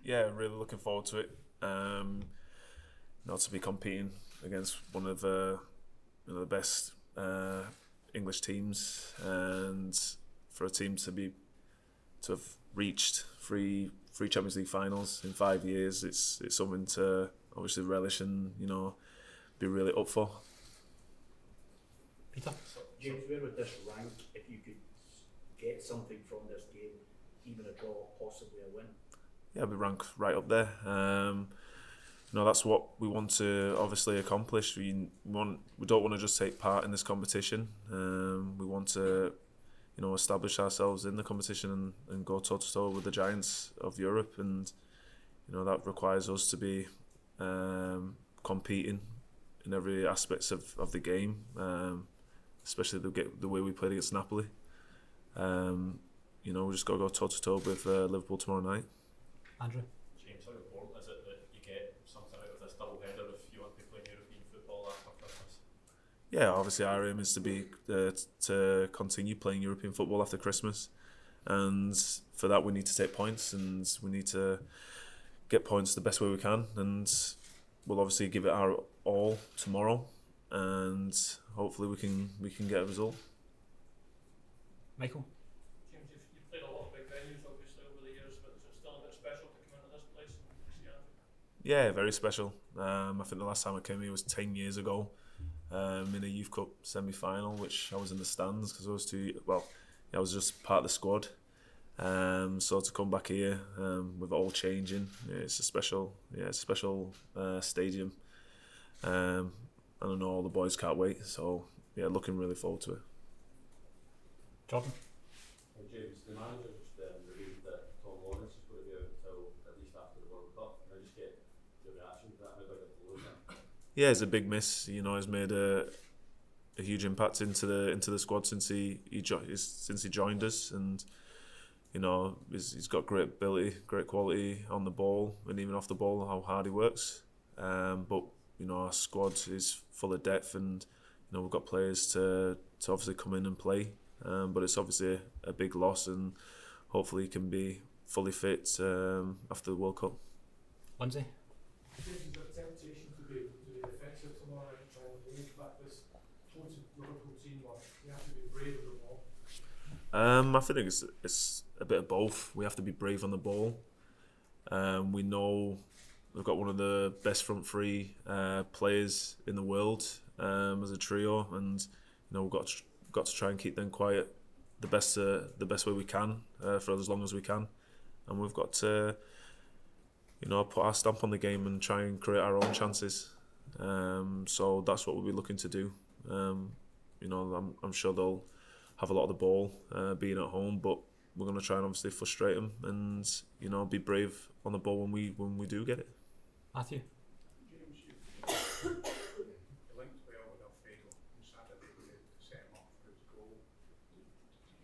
Yeah, really looking forward to it. Not to be competing against one of the best English teams, and for a team to have reached three Champions League finals in 5 years, it's something to obviously relish and be really up for. Peter? So, James, where would this rank if you could get something from this game, even a draw, possibly a win? Yeah, we rank right up there. That's what we want to obviously accomplish. We don't want to just take part in this competition. We want to, establish ourselves in the competition and go toe to toe with the giants of Europe, and that requires us to be competing in every aspect of the game, especially the way we played against Napoli. We just got to go toe to toe with Liverpool tomorrow night. Andrew? James, how important is it that you get something out of this double header if you want to be playing European football after Christmas? Yeah, obviously our aim is to continue playing European football after Christmas, and for that we need to take points, and we need to get points the best way we can, and we'll obviously give it our all tomorrow, and hopefully we can get a result. Michael? James, you've played a lot of big venues obviously over the years, but is it still a bit special to come into this place and see Anfield? Yeah, very special. I think the last time I came here was 10 years ago, in a Youth Cup semi-final, which I was in the stands because I was just part of the squad. So to come back here with it all changing, it's a special stadium. And I know all the boys can't wait. So yeah, looking really forward to it. Jordan? James, the manager just revealed that Tom Lawrence is going to be out until at least after the World Cup. Can I just get your reaction to that? How big a blow is that? Yeah, it's a big miss. He's made a huge impact into the squad since he joined us, and he's got great ability, great quality on the ball and even off the ball. How hard he works, but our squad is full of depth, and we've got players to obviously come in and play. But it's obviously a big loss, and hopefully he can be fully fit after the World Cup. Lindsay? James, is there a temptation to be defensive tomorrow and try and win back this taunted Liverpool team, or you have to be brave with the ball? I think it's a bit of both. We have to be brave on the ball. We know we've got one of the best front three players in the world as a trio, and we've got to try and keep them quiet the best way we can for as long as we can, and we've got to put our stamp on the game and try and create our own chances. So that's what we'll be looking to do. I'm sure they'll have a lot of the ball being at home, but we're going to try and obviously frustrate them and be brave on the ball when we do get it. Matthew? James, you linked well with Alfredo on Saturday to set him up for his goal. Do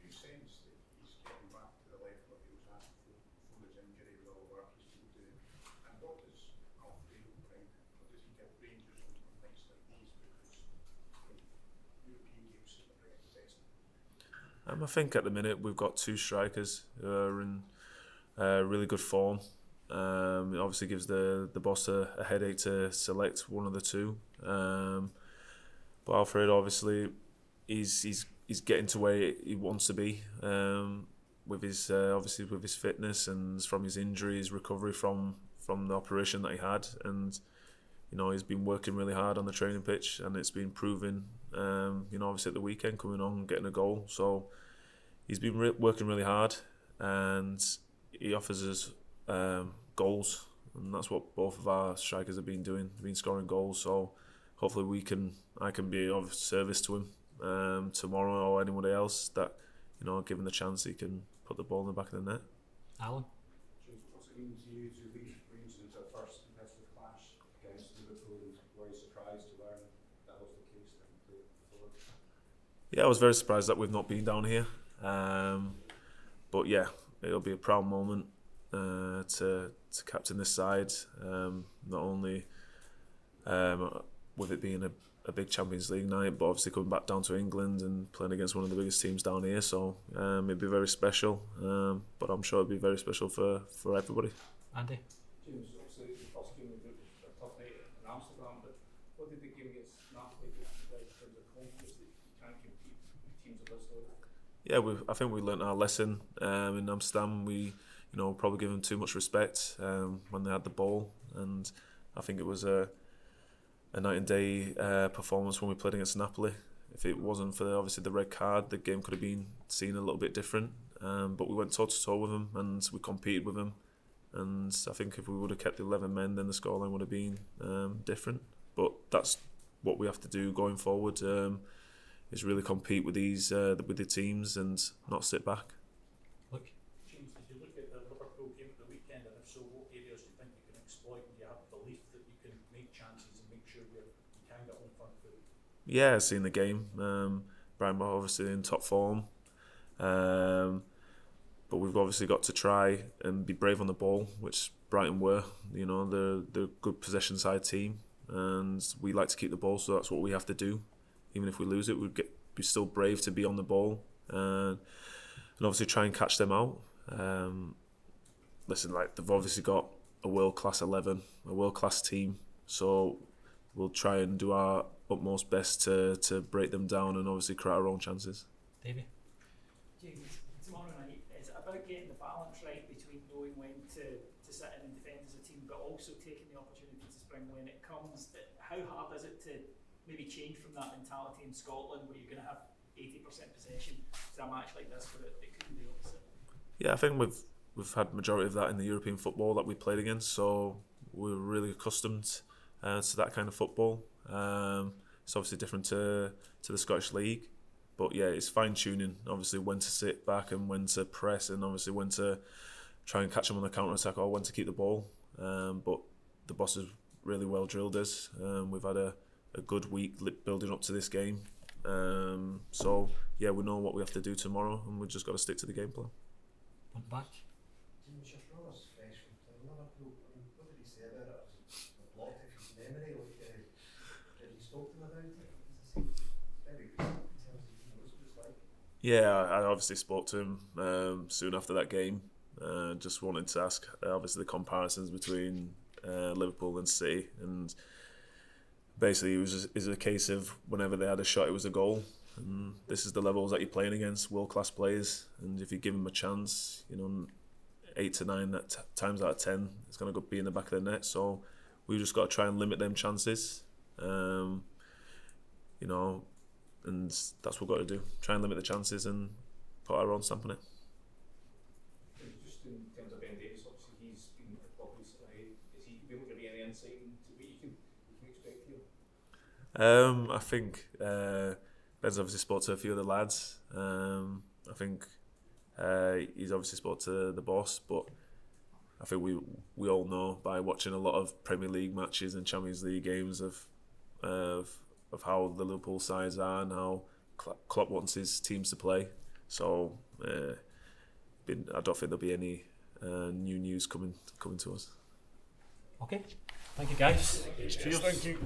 you sense that he's getting back to the level that he was at before his injury with all the work he's been doing? And what does Alfredo bring? What does he give Rangers on nights like these? Because European games seem to bring it best. I think at the minute we've got two strikers who are in really good form. It obviously gives the boss a headache to select one of the two. But Alfredo, obviously, he's getting to where he wants to be with his fitness and from his injuries, recovery from the operation that he had, and he's been working really hard on the training pitch, and it's been proven. Obviously at the weekend coming on, getting a goal. So he's been working really hard, and he offers us goals, and that's what both of our strikers have been doing. They've been scoring goals. So hopefully I can be of service to him tomorrow, or anybody else that given the chance, he can put the ball in the back of the net. Alan? James, what's it mean to you to lead Rangers into a first competitive clash against Liverpool, and were you surprised to learn that was the case that you played before? Yeah, I was very surprised that we've not been down here. But yeah, it'll be a proud moment to captain this side. Not only with it being a big Champions League night, but obviously coming back down to England and playing against one of the biggest teams down here. So it'd be very special. But I'm sure it'd be very special for everybody. Andy? James, obviously the first game of the group was a tough night in Amsterdam, but what did the game against Napoli do for you guys in terms of confidence that you can't compete with teams of this level? Yeah, I think we learnt our lesson in Amsterdam. We, probably given them too much respect when they had the ball, and I think it was a night and day performance when we played against Napoli. If it wasn't for obviously the red card, the game could have been seen a little bit different. But we went toe to toe with them and we competed with them. And I think if we would have kept the 11 men, then the scoreline would have been different. But that's what we have to do going forward. Is really compete with with the teams and not sit back. Look. James, did you look at the Liverpool game at the weekend, and if so, what areas do you think you can exploit? Do you have belief that you can make chances and make sure you can get on the front foot? Yeah, I've seen the game. Brighton were obviously in top form. But we've obviously got to try and be brave on the ball, which Brighton were. They're a good possession side team, and we like to keep the ball, so that's what we have to do. Even if we lose it, we'd be still brave to be on the ball, and obviously try and catch them out. Listen, they've obviously got a world-class 11, a world-class team, so we'll try and do our utmost best to break them down and obviously create our own chances. Davey? James, tomorrow night, is it about getting the balance right between knowing when to sit in and defend as a team, but also taking the opportunity to spring when it comes? How hard is it to maybe change from that mentality in Scotland where you're going to have 80% possession to a match like this where it could be the opposite? Yeah, I think we've had majority of that in the European football that we played against, so we're really accustomed to that kind of football. It's obviously different to the Scottish League, but yeah, it's fine tuning. Obviously, when to sit back and when to press, and obviously when to try and catch them on the counter attack or when to keep the ball. But the boss has really well drilled us. We've had a good week building up to this game. So yeah, we know what we have to do tomorrow, and we've just got to stick to the game plan. One back. James, your brother's fresh from playing Liverpool. I mean, what did he say about it? Was it blocked if his memory? Did he spoke to him about it? Very recent in terms of what it's like. Yeah, I obviously spoke to him soon after that game. Just wanted to ask, obviously, the comparisons between Liverpool and City, and basically it was a case of whenever they had a shot, it was a goal. And this is the levels that you're playing against, world-class players, and if you give them a chance, 8 to 9 times out of 10, it's going to be in the back of the net. So we've just got to try and limit them chances, and that's what we've got to do. Try and limit the chances and put our own stamp on it. Just in terms of Ben Davies, obviously he's been at the club recently. Is he able to be any insight into what you can expect here? I think Ben's obviously spoke to a few of the lads. I think he's obviously spoke to the boss, but I think we all know by watching a lot of Premier League matches and Champions League games of how the Liverpool sides are and how Klopp wants his teams to play. So I don't think there'll be any new news coming to us. Okay. Thank you, guys. Cheers. Thank you.